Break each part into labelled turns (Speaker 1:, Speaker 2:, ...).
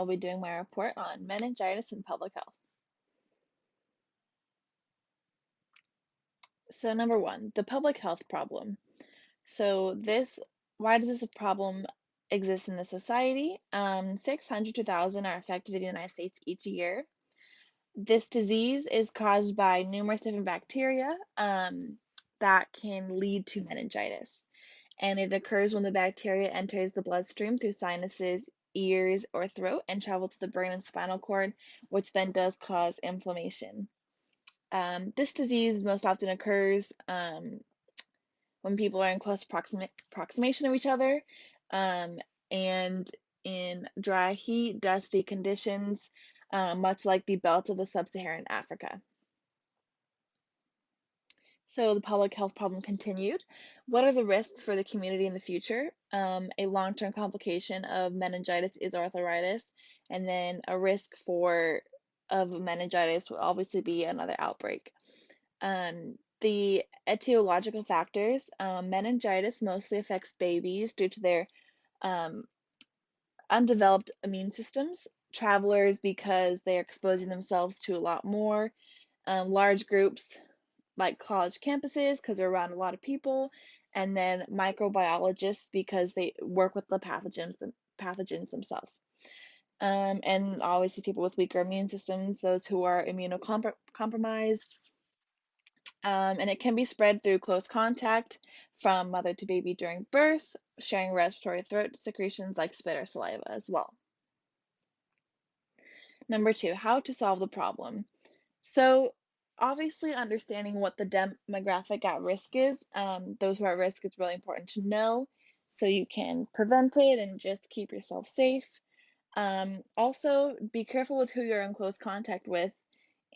Speaker 1: I will be doing my report on meningitis and public health. So number one, the public health problem. So why does this problem exist in the society? 600 to 1,000 are affected in the United States each year. This disease is caused by numerous different bacteria that can lead to meningitis. And it occurs when the bacteria enters the bloodstream through sinuses, ears, or throat and travel to the brain and spinal cord, which then does cause inflammation. This disease most often occurs when people are in close proximation of each other, um, and in dry heat, dusty conditions, much like the belt of the sub-Saharan Africa. So the public health problem continued. What are the risks for the community in the future? A long-term complication of meningitis is arthritis, and then a risk of meningitis will obviously be another outbreak. The etiological factors, meningitis mostly affects babies due to their um, undeveloped immune systems, travelers because they're exposing themselves to a lot more, large groups like college campuses because they're around a lot of people, and then microbiologists because they work with the pathogens themselves. And obviously people with weaker immune systems, those who are immunocompromised, and it can be spread through close contact from mother to baby during birth, sharing respiratory throat secretions like spit or saliva as well. Number two, how to solve the problem. So, obviously, understanding what the demographic at risk is, those who are at risk, it's really important to know so you can prevent it and just keep yourself safe. Also, be careful with who you're in close contact with.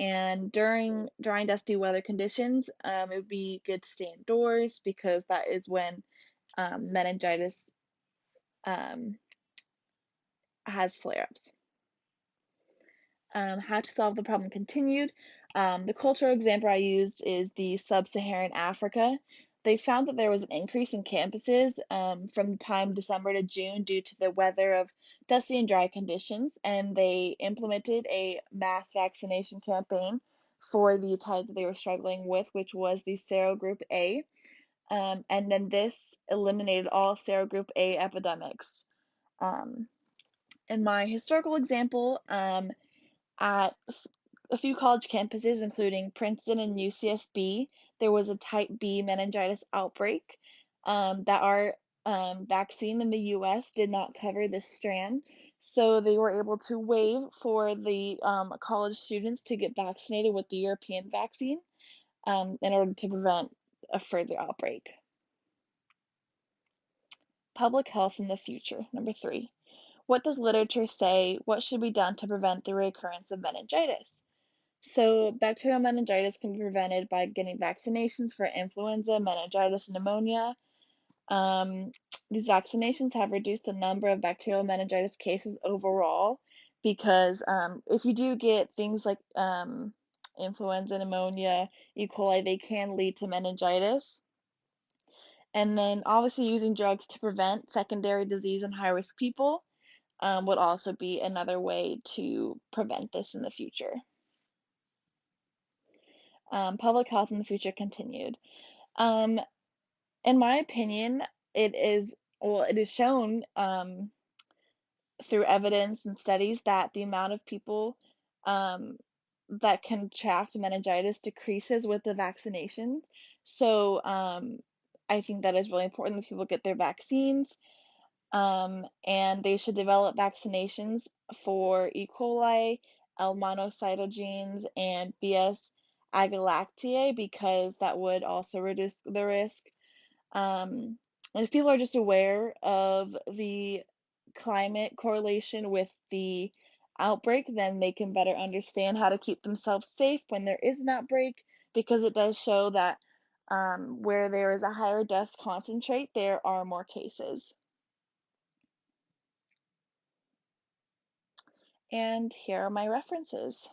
Speaker 1: And during dry and dusty weather conditions, it would be good to stay indoors because that is when meningitis um, has flare ups. How to solve the problem continued. The cultural example I used is the sub-Saharan Africa. They found that there was an increase in campuses from time December to June due to the weather of dusty and dry conditions, and they implemented a mass vaccination campaign for the type that they were struggling with, which was the serogroup A. And then this eliminated all serogroup A epidemics. Um, in my historical example, at a few college campuses, including Princeton and UCSB, there was a type B meningitis outbreak. That our vaccine in the US did not cover this strand, so they were able to waive for the college students to get vaccinated with the European vaccine in order to prevent a further outbreak. Public health in the future, number three. What does literature say? What should be done to prevent the recurrence of meningitis? So, bacterial meningitis can be prevented by getting vaccinations for influenza, meningitis, and pneumonia. Um, these vaccinations have reduced the number of bacterial meningitis cases overall because if you do get things like influenza, pneumonia, E. coli, they can lead to meningitis. And then, obviously, using drugs to prevent secondary disease in high risk people would also be another way to prevent this in the future. Public health in the future continued. Um, in my opinion, it is shown through evidence and studies that the amount of people um, that contract meningitis decreases with the vaccination. So I think that is really important that people get their vaccines, and they should develop vaccinations for E. coli, L. monocytogenes, and BS agalactiae because that would also reduce the risk. And if people are just aware of the climate correlation with the outbreak, then they can better understand how to keep themselves safe when there is an outbreak because it does show that where there is a higher death concentrate, there are more cases. And here are my references.